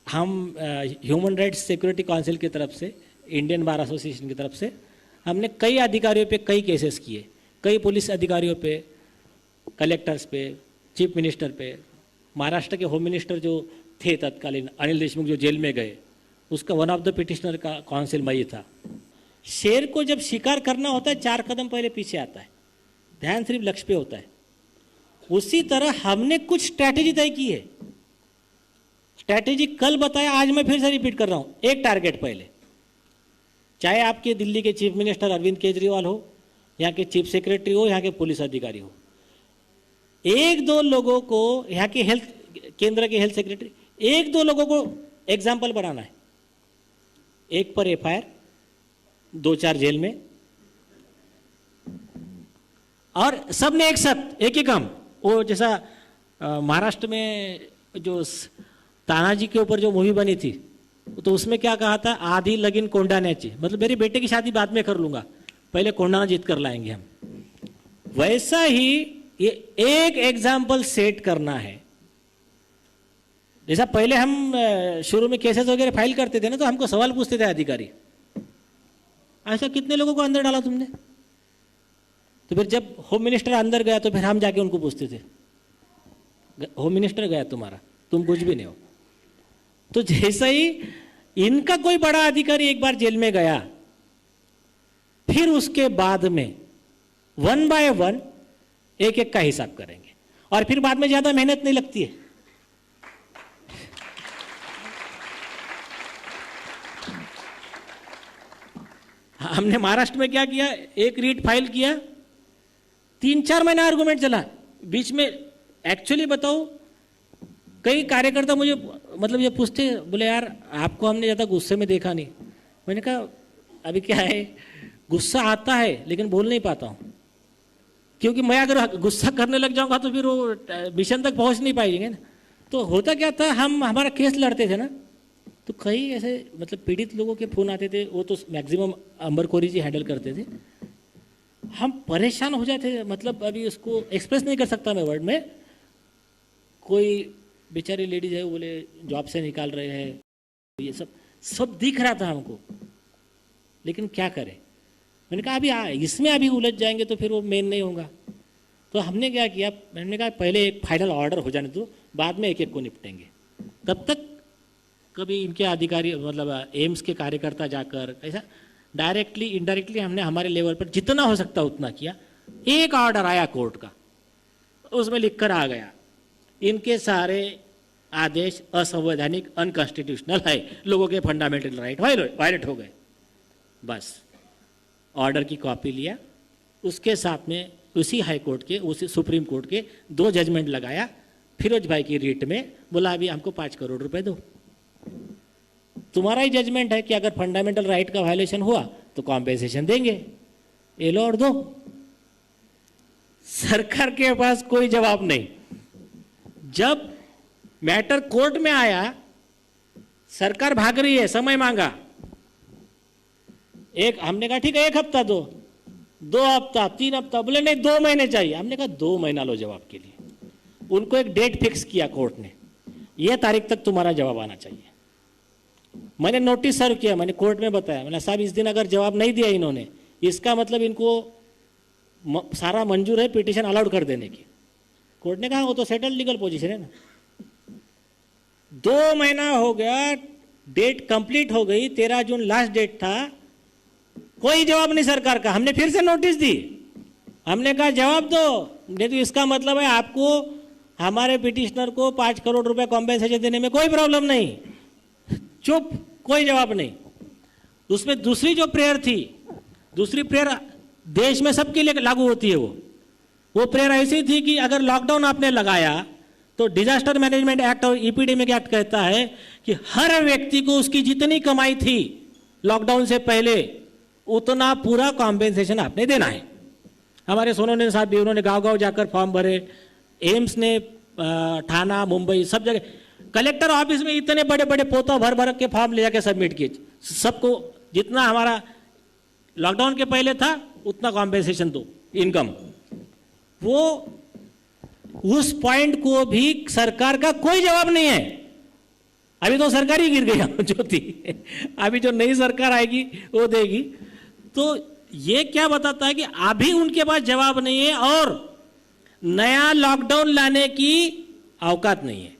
हम human rights security council की तरफ से, इंडियन बार एसोसिएशन की तरफ से हमने कई अधिकारियों पे कई केसेस किए, कई पुलिस अधिकारियों पे, कलेक्टर्स पे, चीफ मिनिस्टर पे। महाराष्ट्र के होम मिनिस्टर जो थे तत्कालीन, अनिल देशमुख, जो जेल में गए, उसका वन ऑफ द पिटिशनर का काउंसिल मैं ही था। शेर को जब शिकार करना होता है 4 कदम पहले पीछे आता है, ध्यान सिर्फ लक्ष्य पे होता है। उसी तरह हमने कुछ स्ट्रैटेजी तय की है। स्ट्रैटेजी कल बताया, आज मैं फिर से रिपीट कर रहा हूं। एक टारगेट पहले, चाहे आपके दिल्ली के चीफ मिनिस्टर अरविंद केजरीवाल हो, यहाँ के चीफ सेक्रेटरी हो, यहाँ के पुलिस अधिकारी हो, 1-2 लोगों को, यहाँ के हेल्थ केंद्र के हेल्थ सेक्रेटरी, 1-2 लोगों को एग्जाम्पल बनाना है। एक पर एफआईआर, 2-4 जेल में, और सबने एक साथ एक ही काम। वो जैसा महाराष्ट्र में जो तानाजी के ऊपर जो मूवी बनी थी, तो उसमें क्या कहा था, आधी लगन कोंडाण्याची, मतलब मेरे बेटे की शादी बाद में कर लूंगा, पहले कोंडाना जीत कर लाएंगे हम। वैसा ही ये एक एग्जाम्पल सेट करना है। जैसा पहले हम शुरू में केसेस वगैरह फाइल करते थे ना, तो हमको सवाल पूछते थे अधिकारी, ऐसा कितने लोगों को अंदर डाला तुमने? तो फिर जब होम मिनिस्टर अंदर गया तो फिर हम जाके उनको पूछते थे, होम मिनिस्टर गया तुम्हारा, तुम कुछ भी नहीं हो। तो जैसा ही इनका कोई बड़ा अधिकारी एक बार जेल में गया, फिर उसके बाद में 1 बाय 1 एक-एक का हिसाब करेंगे, और फिर बाद में ज्यादा मेहनत नहीं लगती है। हमने महाराष्ट्र में क्या किया, एक रीट फाइल किया, 3-4 महीना आर्गुमेंट चला। बीच में एक्चुअली बताओ, कई कार्यकर्ता मुझे मतलब ये पूछते, बोले यार आपको हमने ज़्यादा गुस्से में देखा नहीं। मैंने कहा अभी क्या है, गुस्सा आता है लेकिन बोल नहीं पाता हूँ, क्योंकि मैं अगर गुस्सा करने लग जाऊंगा तो फिर वो मिशन तक पहुँच नहीं पाएंगे ना। तो होता क्या था, हम हमारा केस लड़ते थे ना, तो कई ऐसे मतलब पीड़ित लोगों के फ़ोन आते थे, वो तो मैक्सिमम अंबरखोरी जी हैंडल करते थे। हम परेशान हो जाते, मतलब अभी उसको एक्सप्रेस नहीं कर सकता मैं वर्ड में। कोई बेचारी लेडीज है, वो बोले जॉब से निकाल रहे हैं, ये सब दिख रहा था हमको, लेकिन क्या करें। मैंने कहा अभी इसमें अभी उलझ जाएंगे तो फिर वो मेन नहीं होगा। तो हमने क्या किया, मैंने कहा पहले एक फाइनल ऑर्डर हो जाने दो, बाद में एक-एक को निपटेंगे। तब तक कभी इनके अधिकारी, मतलब एम्स के कार्यकर्ता जाकर ऐसा डायरेक्टली इनडायरेक्टली हमने हमारे लेवल पर जितना हो सकता उतना किया। एक ऑर्डर आया कोर्ट का, उसमें लिखकर आ गया, इनके सारे आदेश असंवैधानिक, अनकॉन्स्टिट्यूशनल है, लोगों के फंडामेंटल राइट वायलेट हो गए। बस ऑर्डर की कॉपी लिया, उसके साथ में उसी हाई कोर्ट के, उसी सुप्रीम कोर्ट के 2 जजमेंट लगाया, फिरोज भाई की रीट में, बोला अभी हमको 5 करोड़ रुपए दो। तुम्हारा ही जजमेंट है कि अगर फंडामेंटल राइट का वायलेशन हुआ तो कॉम्पेंसेशन देंगे, ये लो और दो। सरकार के पास कोई जवाब नहीं। जब मैटर कोर्ट में आया, सरकार भाग रही है, समय मांगा। हमने कहा ठीक है 1 हफ्ता दो, 2 हफ्ता, 3 हफ्ता, बोले नहीं 2 महीने चाहिए। हमने कहा 2 महीना लो जवाब के लिए। उनको एक डेट फिक्स किया कोर्ट ने, यह तारीख तक तुम्हारा जवाब आना चाहिए। मैंने नोटिस सर्व किया, मैंने कोर्ट में बताया, मैंने साहब इस दिन अगर जवाब नहीं दिया इन्होंने, इसका मतलब इनको सारा मंजूर है पिटीशन अलाउड कर देने की। कोर्ट ने कहा वो तो सेटल्ड लीगल पोजीशन है ना। 2 महीना हो गया, डेट कंप्लीट हो गई, 13 जून लास्ट डेट था, कोई जवाब नहीं सरकार का। हमने फिर से नोटिस दी, हमने कहा जवाब दो, नहीं तो इसका मतलब है आपको हमारे पिटिशनर को 5 करोड़ रुपए कॉम्पेंसेशन देने में कोई प्रॉब्लम नहीं। चुप, कोई जवाब नहीं। उसमें दूसरी जो प्रेयर थी, दूसरी प्रेयर देश में सबके लिए लागू होती है। वो प्रेयर ऐसी थी कि अगर लॉकडाउन आपने लगाया तो डिजास्टर मैनेजमेंट एक्ट और एपिडेमिक एक्ट कहता है कि हर व्यक्ति को उसकी जितनी कमाई थी लॉकडाउन से पहले उतना पूरा कॉम्पेंसेशन आपने देना है। हमारे सोनोने साहब भी, उन्होंने गांव-गांव जाकर फॉर्म भरे, एम्स ने ठाना, मुंबई, सब जगह, कलेक्टर ऑफिस में इतने बड़े बड़े पोता भर भर के फॉर्म ले जाके सबमिट किए। सबको जितना हमारा लॉकडाउन के पहले था उतना कॉम्पेंसेशन दो, इनकम। वो उस पॉइंट को भी सरकार का कोई जवाब नहीं है। अभी तो सरकार ही गिर गई जो थी, अभी जो नई सरकार आएगी वो देगी। तो ये क्या बताता है कि अभी उनके पास जवाब नहीं है और नया लॉकडाउन लाने की औकात नहीं है।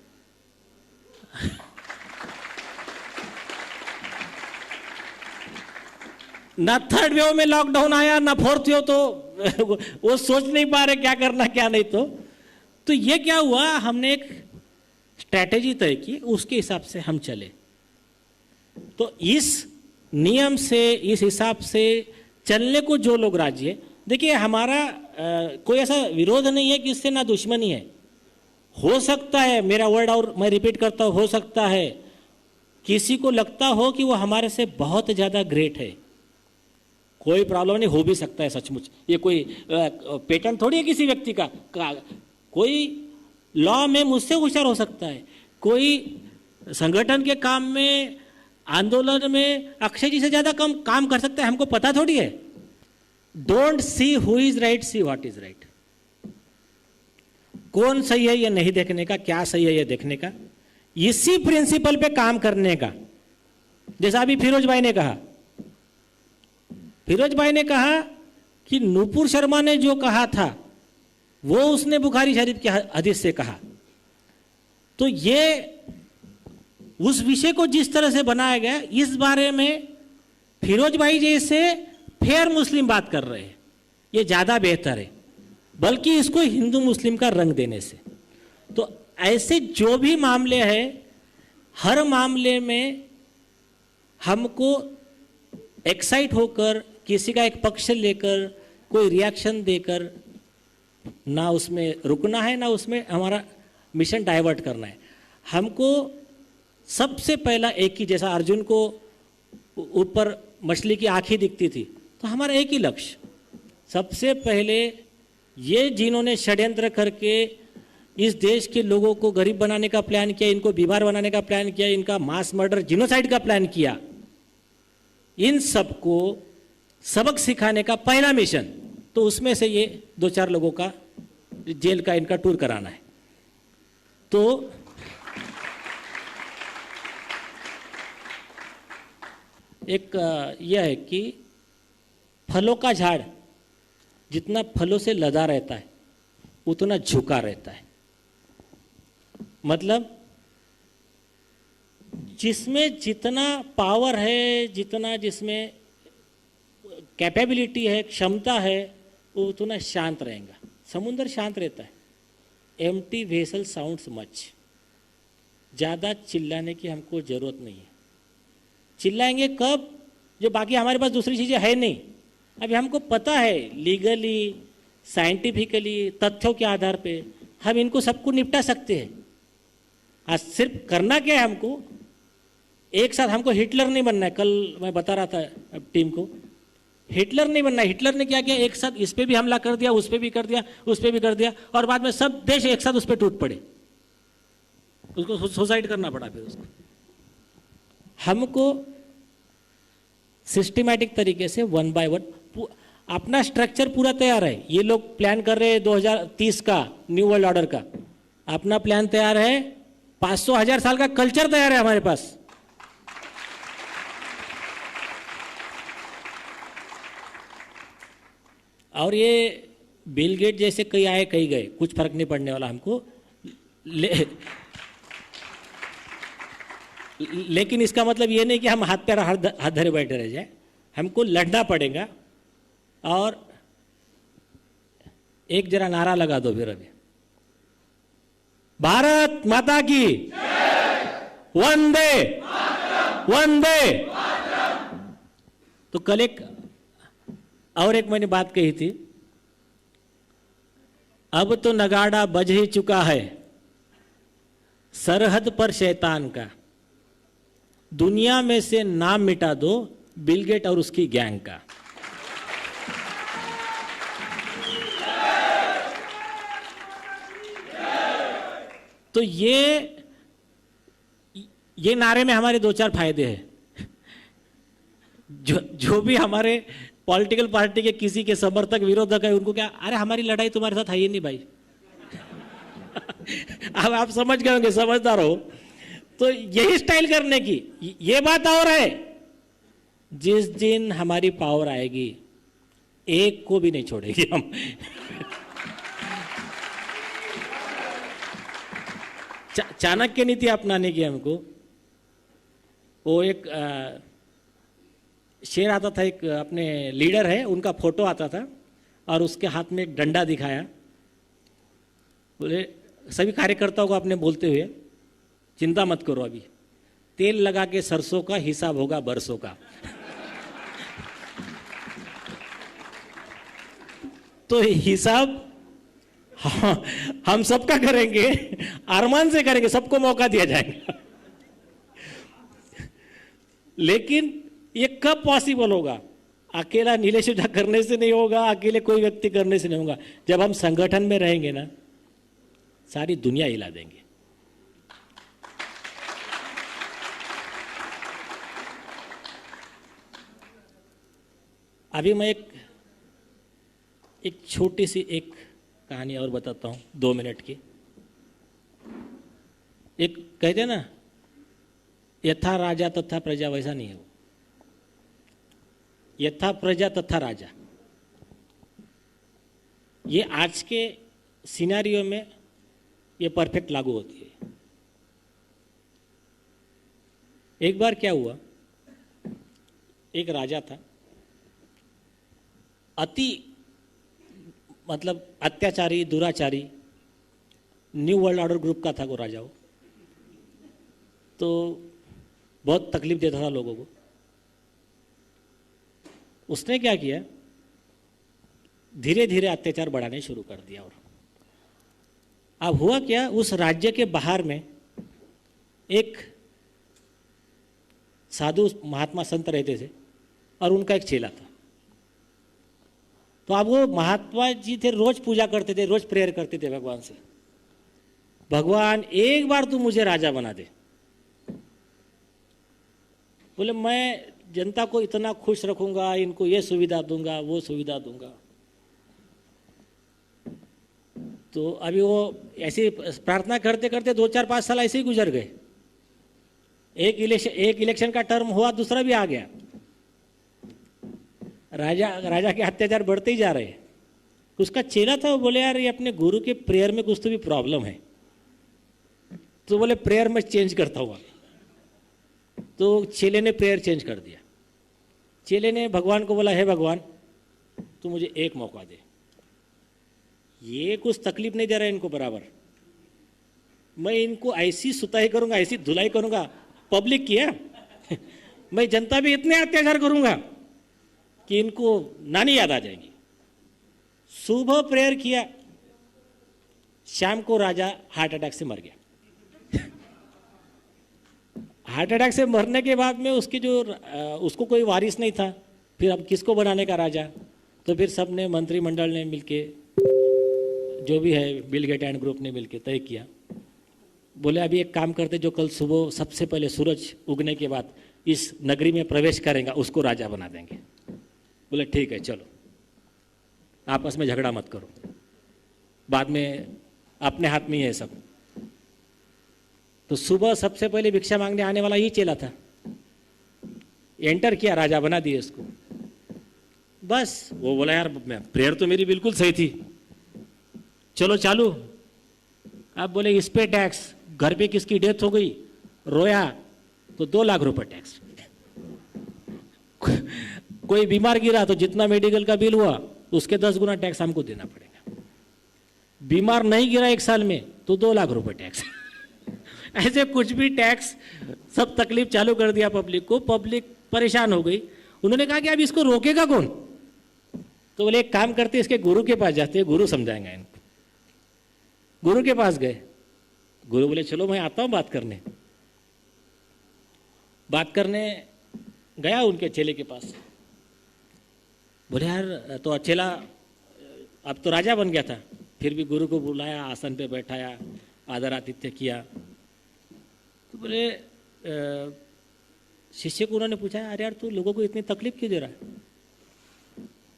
ना थर्ड वेव में लॉकडाउन आया ना फोर्थ वेव, तो वो सोच नहीं पा रहे क्या करना क्या नहीं। तो ये क्या हुआ, हमने एक स्ट्रैटेजी तय की, उसके हिसाब से हम चले। तो इस नियम से, इस हिसाब से चलने को जो लोग राजी है, देखिए हमारा कोई ऐसा विरोध नहीं है कि इससे ना दुश्मनी है। हो सकता है, मेरा वर्ड और मैं रिपीट करता हूं, हो सकता है किसी को लगता हो कि वो हमारे से बहुत ज्यादा ग्रेट है, कोई प्रॉब्लम नहीं, हो भी सकता है सचमुच। ये कोई पेटेंट थोड़ी है किसी व्यक्ति का कोई लॉ में मुझसे होशियार हो सकता है, कोई संगठन के काम में, आंदोलन में अक्षय जी से ज्यादा कम काम कर सकता है, हमको पता थोड़ी है। Don't see who is right, see what is right. कौन सही है ये नहीं देखने का, क्या सही है ये देखने का, इसी प्रिंसिपल पे काम करने का। जैसा अभी फिरोज भाई ने कहा, फिरोज भाई ने कहा कि नूपुर शर्मा ने जो कहा था वो उसने बुखारी शरीफ के हदीस से कहा। तो ये उस विषय को जिस तरह से बनाया गया, इस बारे में फिरोज भाई जैसे फेयर मुस्लिम बात कर रहे हैं, ये ज्यादा बेहतर है, बल्कि इसको हिंदू मुस्लिम का रंग देने से। तो ऐसे जो भी मामले हैं, हर मामले में हमको एक्साइट होकर, किसी का एक पक्ष लेकर, कोई रिएक्शन देकर ना उसमें रुकना है, ना उसमें हमारा मिशन डाइवर्ट करना है। हमको सबसे पहला एक ही, जैसा अर्जुन को ऊपर मछली की आंख ही दिखती थी, तो हमारा एक ही लक्ष्य, सबसे पहले ये जिन्होंने षड्यंत्र करके इस देश के लोगों को गरीब बनाने का प्लान किया, इनको बीमार बनाने का प्लान किया, इनका मास मर्डर, जिनोसाइड का प्लान किया, इन सबको सबक सिखाने का पहला मिशन, तो उसमें से ये 2-4 लोगों का जेल का इनका टूर कराना है। तो एक यह है कि फलों का झाड़ जितना फलों से लदा रहता है उतना झुका रहता है। मतलब जिसमें जितना पावर है, जितना जिसमें कैपेबिलिटी है, क्षमता है, वो उतना शांत रहेगा। समुद्र शांत रहता है। Empty vessel sounds much. ज़्यादा चिल्लाने की हमको ज़रूरत नहीं है। चिल्लाएंगे कब? जो बाकी हमारे पास दूसरी चीज़ें है नहीं। अभी हमको पता है लीगली, साइंटिफिकली, तथ्यों के आधार पे हम इनको सबको निपटा सकते हैं। आज सिर्फ करना क्या है हमको, एक साथ हमको हिटलर नहीं बनना है। कल मैं बता रहा था टीम को, हिटलर नहीं बनना है। हिटलर ने क्या किया, एक साथ इस पे भी हमला कर दिया, उस पे भी कर दिया, उस पे भी कर दिया, और बाद में सब देश एक साथ उस पे टूट पड़े, उसको सुसाइड करना पड़ा। फिर उसको हमको सिस्टमैटिक तरीके से 1 by 1 अपना स्ट्रक्चर पूरा तैयार है। ये लोग प्लान कर रहे हैं 2030 का न्यू वर्ल्ड ऑर्डर का, अपना प्लान तैयार है। 500,000 साल का कल्चर तैयार है हमारे पास। और ये बिल गेट जैसे कई आए कई गए, कुछ फर्क नहीं पड़ने वाला हमको। लेकिन इसका मतलब ये नहीं कि हम हाथ पैर हाथ धरे बैठे रह जाए। हमको लड़ना पड़ेगा। और एक जरा नारा लगा दो फिर अभी, भारत माता की वंदे वंदे। तो कल एक और एक मैंने बात कही थी, अब तो नगाड़ा बज ही चुका है सरहद पर शैतान का, दुनिया में से नाम मिटा दो बिल गेट और उसकी गैंग का। तो ये नारे में हमारे 2-4 फायदे हैं। जो भी हमारे पॉलिटिकल पार्टी के किसी के समर्थक विरोधक है, उनको क्या, अरे हमारी लड़ाई तुम्हारे साथ है ही नहीं भाई। अब आप समझ गए होंगे, समझदार हो। तो यही स्टाइल करने की ये बात और है। जिस दिन हमारी पावर आएगी, एक को भी नहीं छोड़ेगी हम। चाणक्य नीति अपनाने की हमको। वो एक शेर आता था, एक अपने लीडर है उनका फोटो आता था और उसके हाथ में एक डंडा दिखाया। बोले सभी कार्यकर्ताओं को अपने बोलते हुए, चिंता मत करो, अभी तेल लगा के सरसों का हिसाब होगा बरसों का। तो हिसाब हाँ, हम सबका करेंगे, अरमान से करेंगे, सबको मौका दिया जाएगा। लेकिन ये कब पॉसिबल होगा? अकेला नीलेश ओझा करने से नहीं होगा, अकेले कोई व्यक्ति करने से नहीं होगा। जब हम संगठन में रहेंगे ना, सारी दुनिया हिला देंगे। अभी मैं एक छोटी सी एक कहानी और बताता हूँ, 2 मिनट की। एक कहते हैं ना, यथा राजा तथा प्रजा, वैसा नहीं है वो। यथा प्रजा तथा राजा, ये आज के सिनेरियो में ये परफेक्ट लागू होती है। एक बार क्या हुआ, एक राजा था, अति मतलब अत्याचारी, दुराचारी, न्यू वर्ल्ड ऑर्डर ग्रुप का था वो राजा। वो तो बहुत तकलीफ देता था लोगों को। उसने क्या किया, धीरे धीरे अत्याचार बढ़ाने शुरू कर दिया। और अब हुआ क्या, उस राज्य के बाहर में एक साधु महात्मा संत रहते थे और उनका एक चेला था। तो अब वो महात्मा जी थे, रोज पूजा करते थे, रोज प्रेयर करते थे भगवान से, भगवान एक बार तू मुझे राजा बना दे। बोले मैं जनता को इतना खुश रखूंगा, इनको ये सुविधा दूंगा, वो सुविधा दूंगा। तो अभी वो ऐसी प्रार्थना करते करते 2-4-5 साल ऐसे ही गुजर गए। एक इलेक्शन का टर्म हुआ, दूसरा भी आ गया। राजा के अत्याचार बढ़ते ही जा रहे हैं। उसका चेला था, वो बोले यार ये अपने गुरु के प्रेयर में कुछ तो भी प्रॉब्लम है। तो बोले प्रेयर में चेंज करता हुआ। तो चेले ने प्रेयर चेंज कर दिया। चेले ने भगवान को बोला, हे भगवान तू मुझे एक मौका दे, ये कुछ तकलीफ नहीं दे रहा है इनको बराबर, मैं इनको ऐसी सुताई करूंगा, ऐसी धुलाई करूंगा, पब्लिक की है मैं जनता भी इतने अत्याचार करूंगा कि इनको नानी याद आ जाएगी। सुबह प्रेयर किया, शाम को राजा हार्ट अटैक से मर गया। हार्ट अटैक से मरने के बाद में उसको कोई वारिस नहीं था। फिर अब किसको बनाने का राजा? तो फिर सब ने, मंत्रिमंडल ने मिलके, जो भी है बिल गेट एंड ग्रुप ने मिलके तय किया। बोले अभी एक काम करते, जो कल सुबह सबसे पहले सूरज उगने के बाद इस नगरी में प्रवेश करेगा उसको राजा बना देंगे। बोले ठीक है चलो, आपस में झगड़ा मत करो, बाद में अपने हाथ में ही है सब। तो सुबह सबसे पहले भिक्षा मांगने आने वाला ही चेला था, एंटर किया, राजा बना दिए उसको। बस वो बोला यार प्रेयर तो मेरी बिल्कुल सही थी, चलो चालू। अब बोले इस पे टैक्स, घर पे किसकी डेथ हो गई, रोया तो 2 लाख रुपए टैक्स, कोई बीमार गिरा तो जितना मेडिकल का बिल हुआ उसके 10 गुना टैक्स हमको देना पड़ेगा, बीमार नहीं गिरा 1 साल में तो 2 लाख रुपए टैक्स। ऐसे कुछ भी टैक्स, सब तकलीफ चालू कर दिया पब्लिक को। पब्लिक परेशान हो गई। उन्होंने कहा कि अब इसको रोकेगा कौन? तो बोले एक काम करते, इसके गुरु के पास जाते हैं, गुरु समझाएंगे इनको। गुरु के पास गए, गुरु बोले चलो मैं आता हूं बात करने गया उनके चेले के पास। बोले यार, तो चेला अब तो राजा बन गया था, फिर भी गुरु को बुलाया, आसन पे बैठाया, आदर आतिथ्य किया। तो बोले शिष्य को उन्होंने पूछा, अरे यार तू लोगों को इतनी तकलीफ क्यों दे रहा है?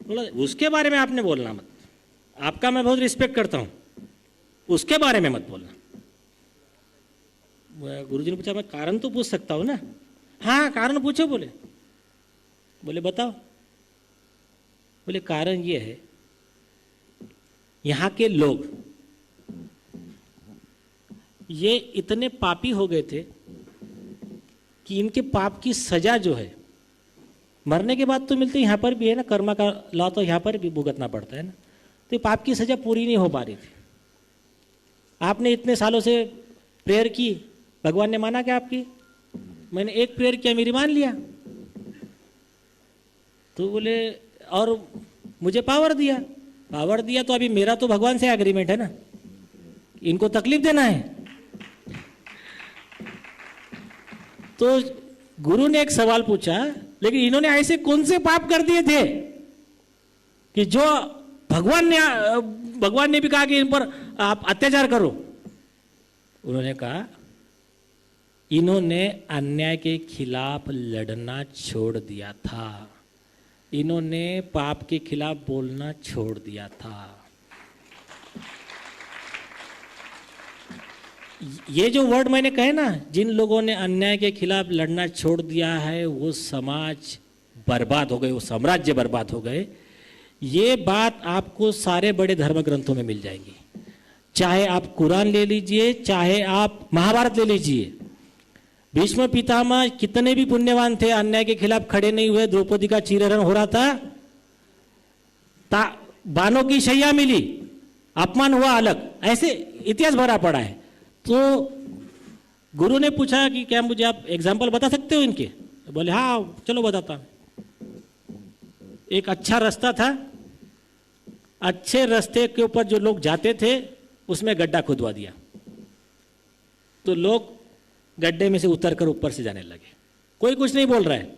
बोला उसके बारे में आपने बोलना मत, आपका मैं बहुत रिस्पेक्ट करता हूं, उसके बारे में मत बोलना। गुरुजी ने पूछा मैं कारण तो पूछ सकता हूँ ना? हाँ कारण पूछो। बोले बताओ। बोले कारण ये है, यहाँ के लोग ये इतने पापी हो गए थे कि इनके पाप की सजा जो है मरने के बाद तो मिलती, यहाँ पर भी है ना, कर्मा का लॉ तो यहाँ पर भी भुगतना पड़ता है ना, तो पाप की सजा पूरी नहीं हो पा रही थी। आपने इतने सालों से प्रेयर की, भगवान ने माना क्या आपकी? मैंने एक प्रेयर किया, मेरी मान लिया। तो बोले और मुझे पावर दिया तो अभी मेरा तो भगवान से एग्रीमेंट है ना, इनको तकलीफ देना है। तो गुरु ने एक सवाल पूछा, लेकिन इन्होंने ऐसे कौन से पाप कर दिए थे कि जो भगवान ने भी कहा कि इन पर आप अत्याचार करो? उन्होंने कहा इन्होंने अन्याय के खिलाफ लड़ना छोड़ दिया था, इन्होंने पाप के खिलाफ बोलना छोड़ दिया था। ये जो वर्ड मैंने कहे ना, जिन लोगों ने अन्याय के खिलाफ लड़ना छोड़ दिया है वो समाज बर्बाद हो गए, वो साम्राज्य बर्बाद हो गए। ये बात आपको सारे बड़े धर्म ग्रंथों में मिल जाएंगी, चाहे आप कुरान ले लीजिए, चाहे आप महाभारत ले लीजिए। भीष्म पितामह कितने भी पुण्यवान थे, अन्याय के खिलाफ खड़े नहीं हुए। द्रौपदी का चीरहरण हो रहा था, बानों की शैया मिली, अपमान हुआ अलग, ऐसे इतिहास भरा पड़ा है। तो गुरु ने पूछा कि क्या मुझे आप एग्जाम्पल बता सकते हो इनके? बोले हाँ चलो बताता हूं। एक अच्छा रास्ता था, अच्छे रास्ते के ऊपर जो लोग जाते थे उसमें गड्ढा खुदवा दिया, तो लोग गड्ढे में से उतरकर ऊपर से जाने लगे। कोई कुछ नहीं बोल रहा है।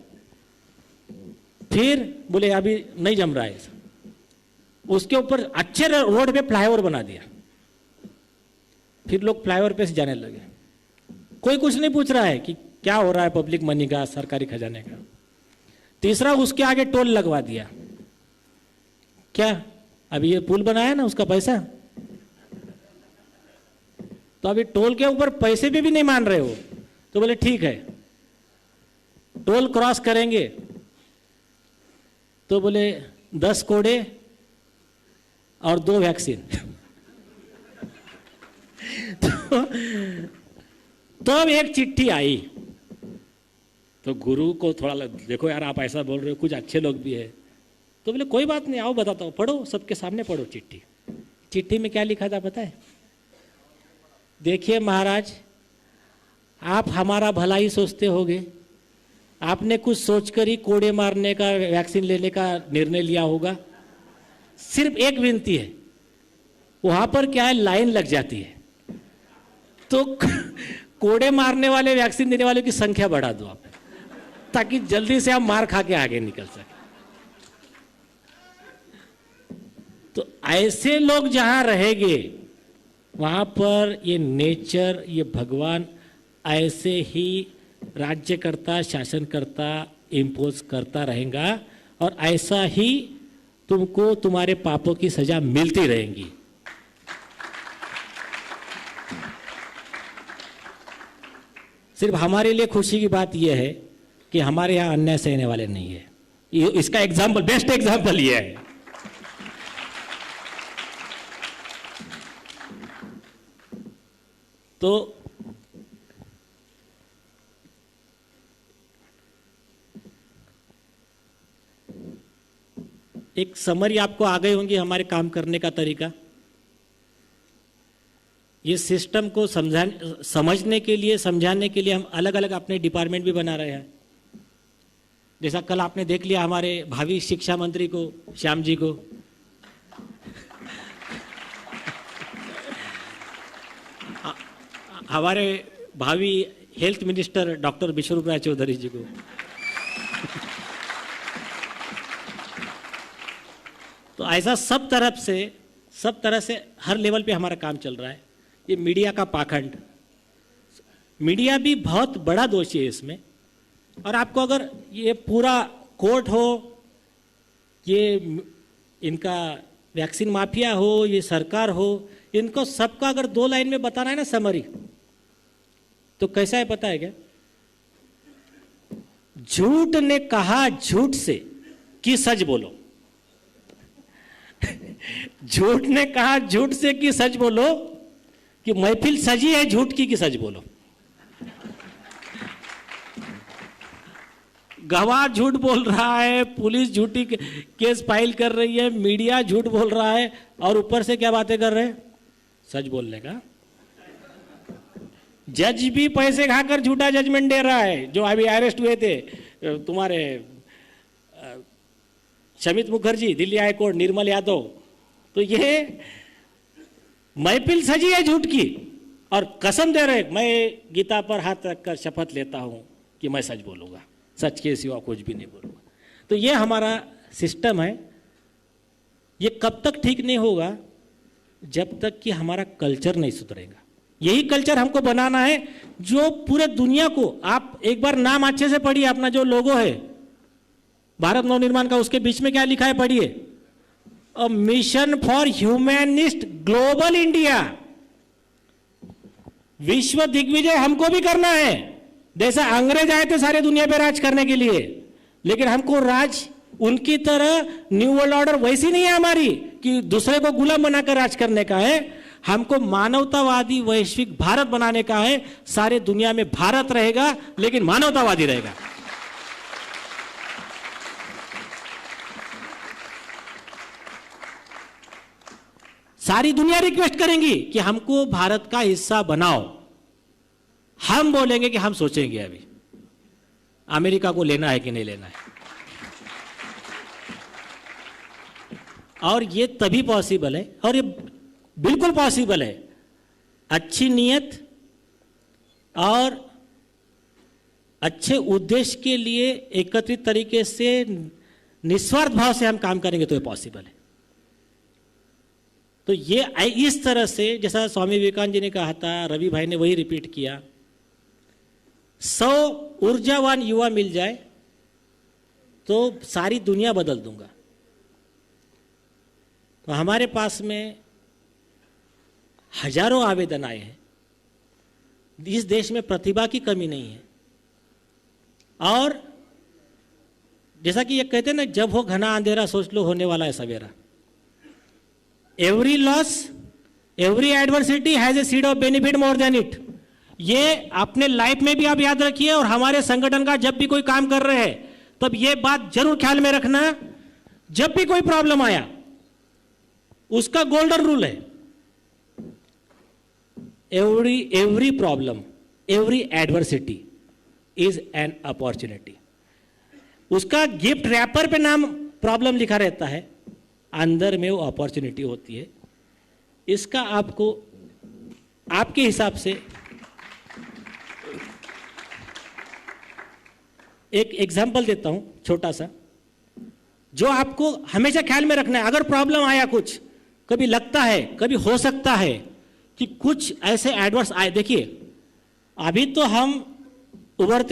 फिर बोले अभी नहीं जम रहा है, उसके ऊपर अच्छे रोड पे फ्लाईओवर बना दिया, फिर लोग फ्लाईओवर पे से जाने लगे। कोई कुछ नहीं पूछ रहा है कि क्या हो रहा है पब्लिक मनी का, सरकारी खजाने का। तीसरा, उसके आगे टोल लगवा दिया। क्या अभी ये पुल बनाया ना उसका पैसा, तो अभी टोल के ऊपर पैसे भी नहीं मान रहे हो, तो बोले ठीक है टोल क्रॉस करेंगे, तो बोले 10 कोड़े और 2 वैक्सीन। तो अब एक चिट्ठी आई, तो गुरु को थोड़ा देखो यार आप ऐसा बोल रहे हो, कुछ अच्छे लोग भी है, तो बोले कोई बात नहीं आओ बताता हूँ, पढ़ो, सबके सामने पढ़ो चिट्ठी। चिट्ठी में क्या लिखा था पता है? देखिए महाराज, आप हमारा भला ही सोचते होगे, आपने कुछ सोचकर ही कोड़े मारने का, वैक्सीन लेने का निर्णय लिया होगा। सिर्फ एक विनती है, वहां पर क्या है लाइन लग जाती है, तो कोड़े मारने वाले, वैक्सीन देने वालों की संख्या बढ़ा दो आप, ताकि जल्दी से आप मार खा के आगे निकल सके। तो ऐसे लोग जहां रहेंगे वहां पर ये नेचर, ये भगवान ऐसे ही राज्यकर्ता, शासनकर्ता इम्पोज करता रहेगा, और ऐसा ही तुमको तुम्हारे पापों की सजा मिलती रहेगी। सिर्फ हमारे लिए खुशी की बात यह है कि हमारे यहाँ अन्याय सहने वाले नहीं है। इसका एग्जाम्पल, बेस्ट एग्जाम्पल ये है। तो एक समरी आपको आ गई होंगी हमारे काम करने का तरीका। ये सिस्टम को समझने के लिए, समझाने के लिए हम अलग अलग अपने डिपार्टमेंट भी बना रहे हैं। जैसा कल आपने देख लिया हमारे भावी शिक्षा मंत्री को, श्याम जी को, हमारे भावी हेल्थ मिनिस्टर डॉक्टर विश्वरूप राय चौधरी जी को। तो ऐसा सब तरह से हर लेवल पे हमारा काम चल रहा है। ये मीडिया का पाखंड, मीडिया भी बहुत बड़ा दोषी है इसमें। और आपको अगर ये पूरा कोर्ट हो, ये इनका वैक्सीन माफिया हो, ये सरकार हो, इनको सबका अगर 2 लाइन में बताना है ना समरी, तो कैसा है पता है क्या? झूठ ने कहा झूठ से कि सच बोलो। झूठ ने कहा झूठ से कि सच बोलो, कि महफिल सजी है झूठ की कि सच बोलो। गवाह झूठ बोल रहा है, पुलिस झूठी केस फाइल कर रही है, मीडिया झूठ बोल रहा है, और ऊपर से क्या बातें कर रहे हैं? सच बोलने का। जज भी पैसे खाकर झूठा जजमेंट दे रहा है। जो अभी अरेस्ट हुए थे तुम्हारे शमित मुखर्जी, दिल्ली हाई कोर्ट, निर्मल यादव, तो ये महफिल सजी है झूठ की और कसम दे रहे, मैं गीता पर हाथ रखकर शपथ लेता हूं कि मैं सच बोलूंगा, सच के सिवा कुछ भी नहीं बोलूंगा। तो ये हमारा सिस्टम है। ये कब तक ठीक नहीं होगा? जब तक कि हमारा कल्चर नहीं सुधरेगा। यही कल्चर हमको बनाना है जो पूरे दुनिया को, आप एक बार नाम अच्छे से पढ़िए, अपना जो लोगो है भारत नवनिर्माण का, उसके बीच में क्या लिखा है पढ़िए, a mission for humanist global India. विश्व दिग्विजय हमको भी करना है। जैसा अंग्रेज आए थे सारे दुनिया पे राज करने के लिए, लेकिन हमको राज उनकी तरह न्यू वर्ल्ड ऑर्डर वैसी नहीं है हमारी कि दूसरे को गुलाम बनाकर राज करने का है। हमको मानवतावादी वैश्विक भारत बनाने का है। सारे दुनिया में भारत रहेगा लेकिन मानवतावादी रहेगा। सारी दुनिया रिक्वेस्ट करेंगी कि हमको भारत का हिस्सा बनाओ। हम बोलेंगे कि हम सोचेंगे अभी अमेरिका को लेना है कि नहीं लेना है। और ये तभी पॉसिबल है, और ये बिल्कुल पॉसिबल है, अच्छी नीयत और अच्छे उद्देश्य के लिए एकत्रित तरीके से निस्वार्थ भाव से हम काम करेंगे तो ये पॉसिबल है। तो ये इस तरह से, जैसा स्वामी विवेकानंद जी ने कहा था, रवि भाई ने वही रिपीट किया, 100 ऊर्जावान युवा मिल जाए तो सारी दुनिया बदल दूंगा। तो हमारे पास में हजारों आवेदन आए हैं। इस देश में प्रतिभा की कमी नहीं है। और जैसा कि ये कहते हैं ना, जब हो घना अंधेरा सोच लो होने वाला है सवेरा। Every loss, every adversity has a seed of benefit more than it. ये अपने लाइफ में भी आप याद रखिए, और हमारे संगठन का जब भी कोई काम कर रहे हैं तब ये बात जरूर ख्याल में रखना, जब भी कोई प्रॉब्लम आया उसका गोल्डन रूल है, every problem, every adversity is an opportunity. उसका गिफ्ट रैपर पे नाम प्रॉब्लम लिखा रहता है, अंदर में वो अपॉर्चुनिटी होती है। इसका आपको आपके हिसाब से एक एग्जाम्पल देता हूं छोटा सा, जो आपको हमेशा ख्याल में रखना है। अगर प्रॉब्लम आया, कुछ कभी लगता है, कभी हो सकता है कि कुछ ऐसे एडवर्स आए। देखिए अभी तो हम उभर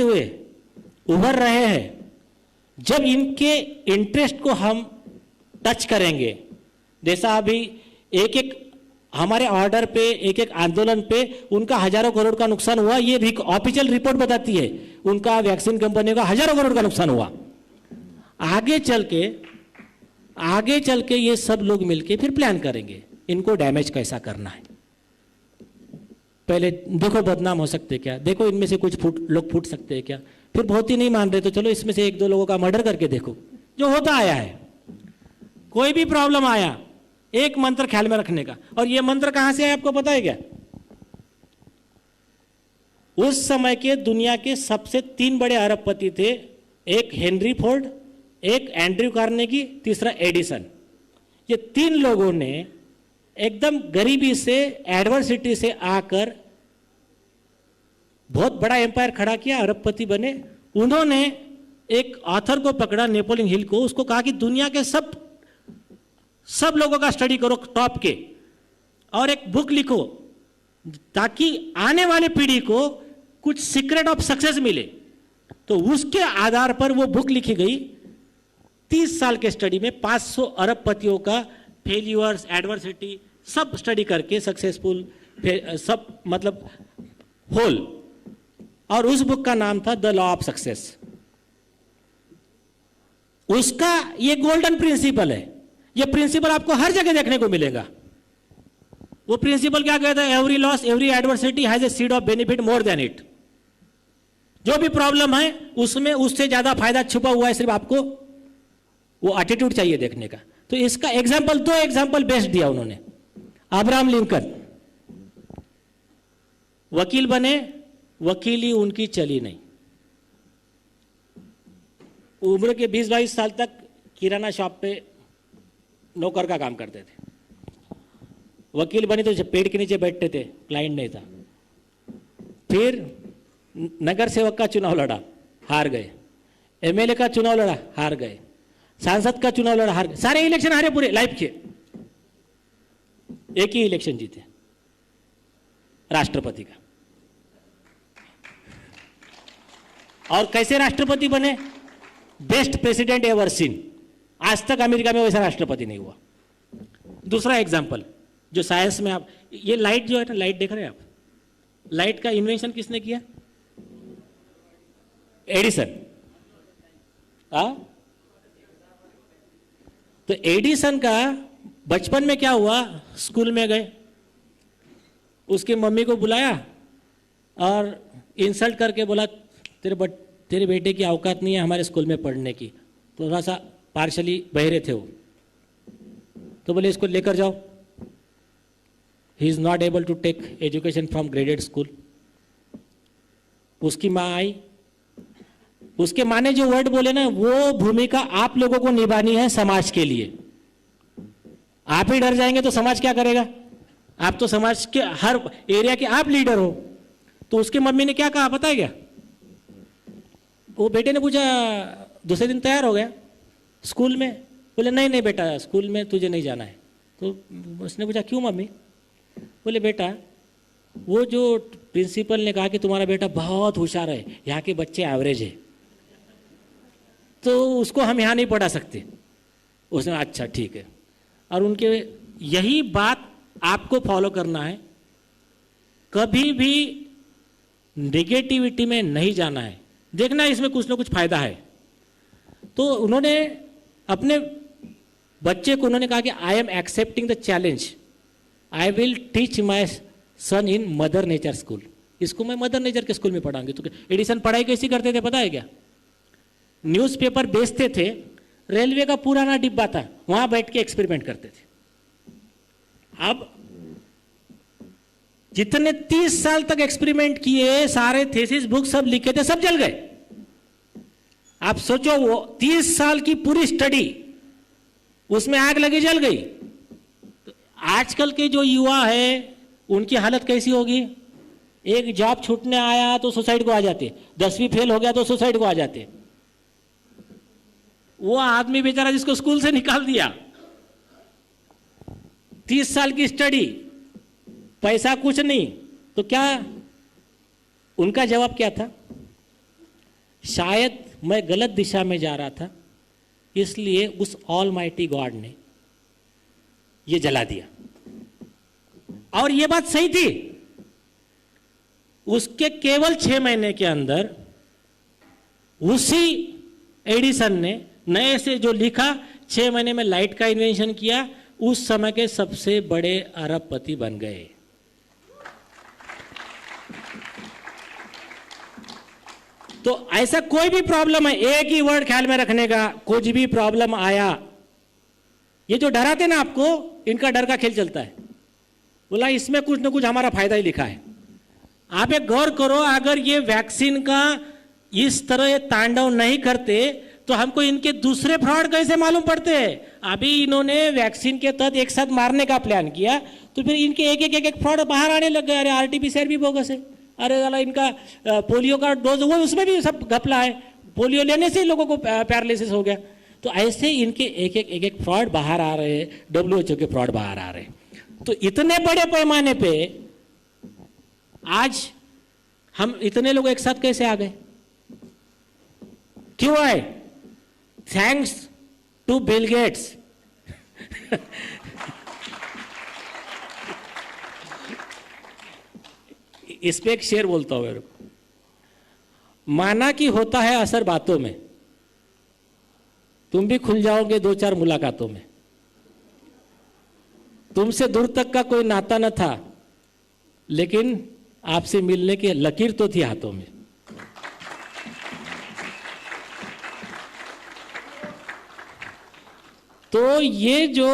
रहे हैं। जब इनके इंटरेस्ट को हम टच करेंगे, जैसा अभी एक एक हमारे ऑर्डर पे, एक एक आंदोलन पे उनका हजारों करोड़ का नुकसान हुआ, ये ऑफिशियल रिपोर्ट बताती है। उनका वैक्सीन कंपनी का हजारों करोड़ का नुकसान हुआ। आगे चल के ये सब लोग मिलके फिर प्लान करेंगे इनको डैमेज कैसा करना है। पहले देखो बदनाम हो सकते क्या, देखो इनमें से कुछ लोग फूट सकते हैं क्या, फिर बहुत ही नहीं मान रहे तो चलो इसमें से 1-2 लोगों का मर्डर करके देखो। जो होता आया है, कोई भी प्रॉब्लम आया, एक मंत्र ख्याल में रखने का। और ये मंत्र कहां से है आपको पता है क्या? उस समय के दुनिया के सबसे 3 बड़े अरबपति थे, एक हेनरी फोर्ड, एक एंड्रयू कार्नेगी, तीसरा एडिसन। ये 3 लोगों ने एकदम गरीबी से, एडवर्सिटी से आकर बहुत बड़ा एम्पायर खड़ा किया, अरबपति बने। उन्होंने एक ऑथर को पकड़ा, नेपोलियन हिल को, उसको कहा कि दुनिया के सब लोगों का स्टडी करो टॉप के, और एक बुक लिखो ताकि आने वाले पीढ़ी को कुछ सीक्रेट ऑफ सक्सेस मिले। तो उसके आधार पर वो बुक लिखी गई। 30 साल के स्टडी में 500 अरबपतियों का फेल्यूअर्स, एडवर्सिटी सब स्टडी करके सक्सेसफुल सब मतलब होल और उस बुक का नाम था द लॉ ऑफ सक्सेस। उसका ये गोल्डन प्रिंसिपल है, ये प्रिंसिपल आपको हर जगह देखने को मिलेगा। वो प्रिंसिपल क्या कहता है? Every loss, every adversity has a seed of benefit more than it. जो भी प्रॉब्लम है उसमें उससे ज्यादा फायदा छुपा हुआ है, सिर्फ आपको वो एटीट्यूड चाहिए देखने का। तो इसका एग्जाम्पल, दो एग्जाम्पल बेस्ट दिया उन्होंने। अब्राहम लिंकन वकील बने, वकीली उनकी चली नहीं। उम्र के 20-22 साल तक किराना शॉप पे नौकर का काम करते थे। वकील बने तो पेड़ के नीचे बैठते थे, क्लाइंट नहीं था। फिर नगर सेवक का चुनाव लड़ा, हार गए। एमएलए का चुनाव लड़ा, हार गए। सांसद का चुनाव लड़ा, हार गए। सारे इलेक्शन हारे पूरे लाइफ के। एक ही इलेक्शन जीते, राष्ट्रपति का। और कैसे राष्ट्रपति बने? Best president ever seen. आज तक अमेरिका में वैसा राष्ट्रपति नहीं हुआ। दूसरा एग्जाम्पल जो साइंस में, आप ये लाइट जो है ना, लाइट देख रहे हैं आप, लाइट का इन्वेंशन किसने किया? एडिसन। तो एडिसन का बचपन में क्या हुआ? स्कूल में गए, उसकी मम्मी को बुलाया और इंसल्ट करके बोला तेरे बेटे की औकात नहीं है हमारे स्कूल में पढ़ने की। थोड़ा सा पार्शली बहरे थे वो, तो बोले इसको लेकर जाओ। He is not able to take education from graded school. उसकी माँ आई, उसके माँ ने जो वर्ड बोले ना, वो भूमिका आप लोगों को निभानी है समाज के लिए। आप ही डर जाएंगे तो समाज क्या करेगा? आप तो समाज के हर एरिया के आप लीडर हो। तो उसके मम्मी ने क्या कहा पता है क्या? वो बेटे ने पूछा, दूसरे दिन तैयार हो गया स्कूल में? बोले नहीं नहीं बेटा, स्कूल में तुझे नहीं जाना है। तो उसने पूछा क्यों मम्मी? बोले बेटा, वो जो प्रिंसिपल ने कहा कि तुम्हारा बेटा बहुत होशियार है, यहाँ के बच्चे एवरेज है, तो उसको हम यहाँ नहीं पढ़ा सकते। उसने अच्छा ठीक है। और उनके यही बात आपको फॉलो करना है, कभी भी नेगेटिविटी में नहीं जाना है, देखना इसमें कुछ ना कुछ फायदा है। तो उन्होंने अपने बच्चे को उन्होंने कहा कि I am accepting the challenge, I will teach my son in mother nature school. इसको मैं मदर नेचर के स्कूल में पढ़ाऊंगी। तो एडिसन पढ़ाई कैसी करते थे पता है क्या? न्यूज़पेपर बेचते थे, रेलवे का पुराना डिब्बा था, वहां बैठ के एक्सपेरिमेंट करते थे। अब जितने 30 साल तक एक्सपेरिमेंट किए, सारे थीसिस बुक सब लिखे थे, सब जल गए। आप सोचो, वो 30 साल की पूरी स्टडी, उसमें आग लगी, जल गई। तो आजकल के जो युवा है उनकी हालत कैसी होगी? एक जॉब छूटने आया तो सुसाइड को आ जाते, 10वीं फेल हो गया तो सुसाइड को आ जाते। वो आदमी बेचारा जिसको स्कूल से निकाल दिया, 30 साल की स्टडी, पैसा कुछ नहीं, तो क्या उनका जवाब क्या था? शायद मैं गलत दिशा में जा रहा था, इसलिए उस ऑलमाइटी गॉड ने ये जला दिया। और ये बात सही थी। उसके केवल 6 महीने के अंदर उसी एडिसन ने नए से जो लिखा, 6 महीने में लाइट का इन्वेंशन किया, उस समय के सबसे बड़े अरबपति बन गए। तो ऐसा कोई भी प्रॉब्लम है, एक ही वर्ड ख्याल में रखने का, कुछ भी प्रॉब्लम आया, ये जो डराते ना आपको, इनका डर का खेल चलता है। बोला इसमें कुछ ना कुछ हमारा फायदा ही लिखा है। आप एक गौर करो, अगर ये वैक्सीन का इस तरह ये तांडव नहीं करते तो हमको इनके दूसरे फ्रॉड कैसे मालूम पड़ते हैं? अभी इन्होंने वैक्सीन के तहत एक साथ मारने का प्लान किया, तो फिर इनके एक फ्रॉड बाहर आने लग गए। अरे आरटीपीसीआर भी बोगस है, अरे वाला इनका पोलियो का डोज, वो उसमें भी सब घपला है, पोलियो लेने से ही लोगों को पैरालिसिस हो गया। तो ऐसे इनके एक फ्रॉड बाहर आ रहे हैं, WHO के फ्रॉड बाहर आ रहे हैं। तो इतने बड़े पैमाने पे आज हम इतने लोग एक साथ कैसे आ गए? क्यों आए? Thanks to Bill Gates. इस पे एक शेर बोलता हूं मेरे को। माना कि होता है असर बातों में, तुम भी खुल जाओगे 2-4 मुलाकातों में। तुमसे दूर तक का कोई नाता न था, लेकिन आपसे मिलने की लकीर तो थी हाथों में। तो ये जो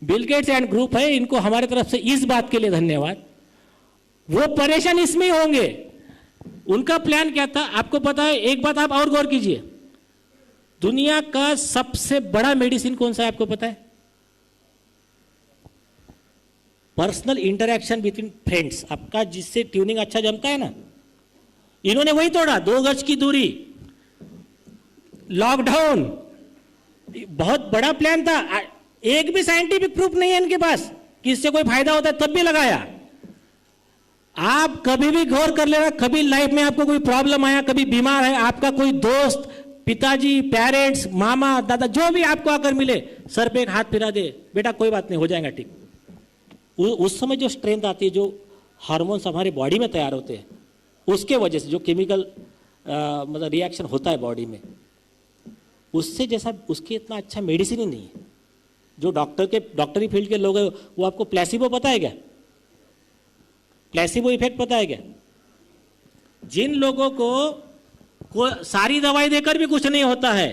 बिल गेट्स एंड ग्रुप है, इनको हमारे तरफ से इस बात के लिए धन्यवाद। वो परेशान इसमें ही होंगे। उनका प्लान क्या था आपको पता है? एक बात आप और गौर कीजिए, दुनिया का सबसे बड़ा मेडिसिन कौन सा है आपको पता है? पर्सनल इंटरैक्शन बिटवीन फ्रेंड्स, आपका जिससे ट्यूनिंग अच्छा जमता है ना, इन्होंने वही तोड़ा। 2 गज की दूरी, लॉकडाउन, बहुत बड़ा प्लान था। एक भी साइंटिफिक प्रूफ नहीं है इनके पास कि इससे कोई फायदा होता है, तब भी लगाया। आप कभी भी गौर कर लेना, कभी लाइफ में आपको कोई प्रॉब्लम आया, कभी बीमार है, आपका कोई दोस्त, पिताजी, पेरेंट्स, मामा, दादा, जो भी आपको आकर मिले, सर पे एक हाथ फिरा दे, बेटा कोई बात नहीं, हो जाएगा ठीक। उस समय जो स्ट्रेंथ आती है, जो हार्मोन्स हमारे बॉडी में तैयार होते हैं, उसके वजह से जो केमिकल मतलब रिएक्शन होता है बॉडी में, उससे जैसा उसके इतना अच्छा मेडिसिन ही नहीं है। जो डॉक्टरी फील्ड के लोग हैं, वो आपको प्लेसिबो पता है क्या? प्लेसिबो इफेक्ट पता है क्या? जिन लोगों को सारी दवाई देकर भी कुछ नहीं होता है,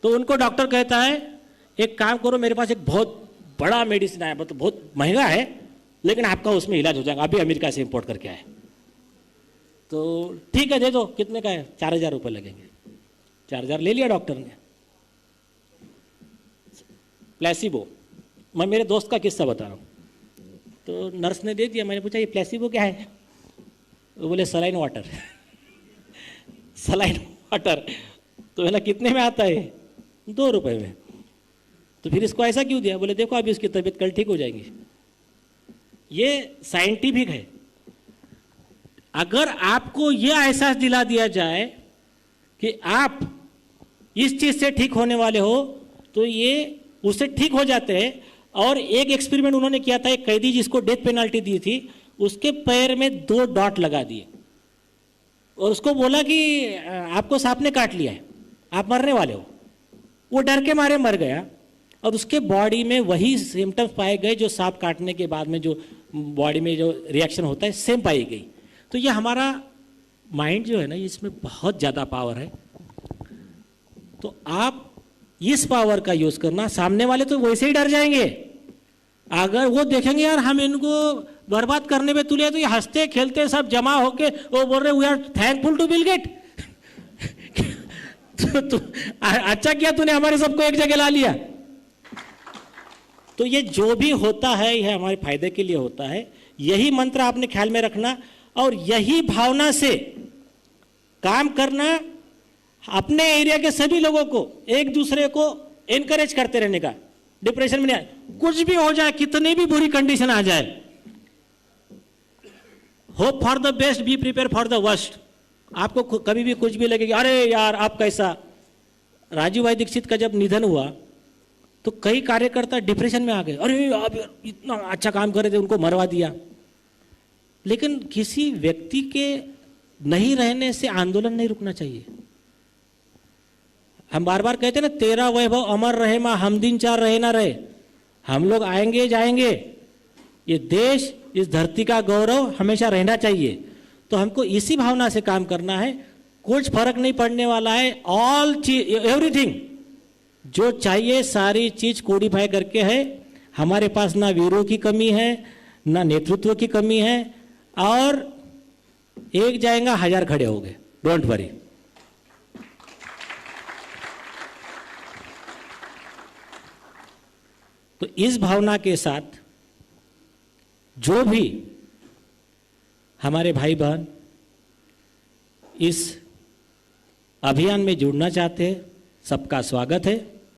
तो उनको डॉक्टर कहता है एक काम करो, मेरे पास एक बहुत बड़ा मेडिसिन आया, मतलब बहुत महंगा है, लेकिन आपका उसमें इलाज हो जाएगा, अभी अमेरिका से इंपोर्ट करके आए। तो ठीक है, दे दो। कितने का है? 4000 रुपये लगेंगे। 4000 ले लिया डॉक्टर ने। प्लेसिबो, मैं मेरे दोस्त का किस्सा बता रहा हूँ। तो नर्स ने दे दिया, मैंने पूछा ये प्लेसिबो क्या है? वो बोले सलाइन वाटर। Saline water. तो बोला कितने में आता है? 2 रुपये में। तो फिर इसको ऐसा क्यों दिया? बोले देखो अभी उसकी तबीयत कल ठीक हो जाएगी। ये साइंटिफिक है। अगर आपको ये एहसास दिला दिया जाए कि आप इस चीज से ठीक होने वाले हो, तो ये उससे ठीक हो जाते हैं। और एक एक्सपेरिमेंट उन्होंने किया था, एक कैदी जिसको डेथ पेनल्टी दी थी, उसके पैर में 2 डॉट लगा दिए और उसको बोला कि आपको सांप ने काट लिया है, आप मरने वाले हो। वो डर के मारे मर गया और उसके बॉडी में वही सिम्टम्स पाए गए जो सांप काटने के बाद में जो बॉडी में जो रिएक्शन होता है, सेम पाई गई। तो ये हमारा माइंड जो है ना, इसमें बहुत ज़्यादा पावर है। तो आप इस पावर का यूज करना। सामने वाले तो वैसे ही डर जाएंगे, अगर वो देखेंगे यार हम इनको बर्बाद करने पे तुले, तो ये हंसते खेलते सब जमा होके वो बोल रहे we are thankful to Bill Gate. तो अच्छा किया तूने हमारे सबको एक जगह ला लिया। तो ये जो भी होता है यह हमारे फायदे के लिए होता है। यही मंत्र आपने ख्याल में रखना और यही भावना से काम करना। अपने एरिया के सभी लोगों को एक दूसरे को एनकरेज करते रहने का। डिप्रेशन में नहीं आए, कुछ भी हो जाए, कितनी भी बुरी कंडीशन आ जाए, hope for the best, be prepare for the worst. आपको कभी भी कुछ भी लगेगा, अरे यार आप कैसा। राजीव भाई दीक्षित का जब निधन हुआ तो कई कार्यकर्ता डिप्रेशन में आ गए, अरे आप इतना अच्छा काम कर रहे थे, उनको मरवा दिया। लेकिन किसी व्यक्ति के नहीं रहने से आंदोलन नहीं रुकना चाहिए। हम बार बार कहते हैं ना, तेरा वैभव अमर रहे मां, हम दिन चार रहे ना रहे। हम लोग आएंगे जाएंगे, ये देश, इस धरती का गौरव हमेशा रहना चाहिए। तो हमको इसी भावना से काम करना है। कुछ फर्क नहीं पड़ने वाला है। ऑल चीज, एवरीथिंग जो चाहिए सारी चीज कोडिफाई करके है। हमारे पास ना वीरों की कमी है, ना नेतृत्व की कमी है, और एक जाएगा 1000 खड़े हो गए। Don't worry. तो इस भावना के साथ जो भी हमारे भाई बहन इस अभियान में जुड़ना चाहते हैं, सबका स्वागत है।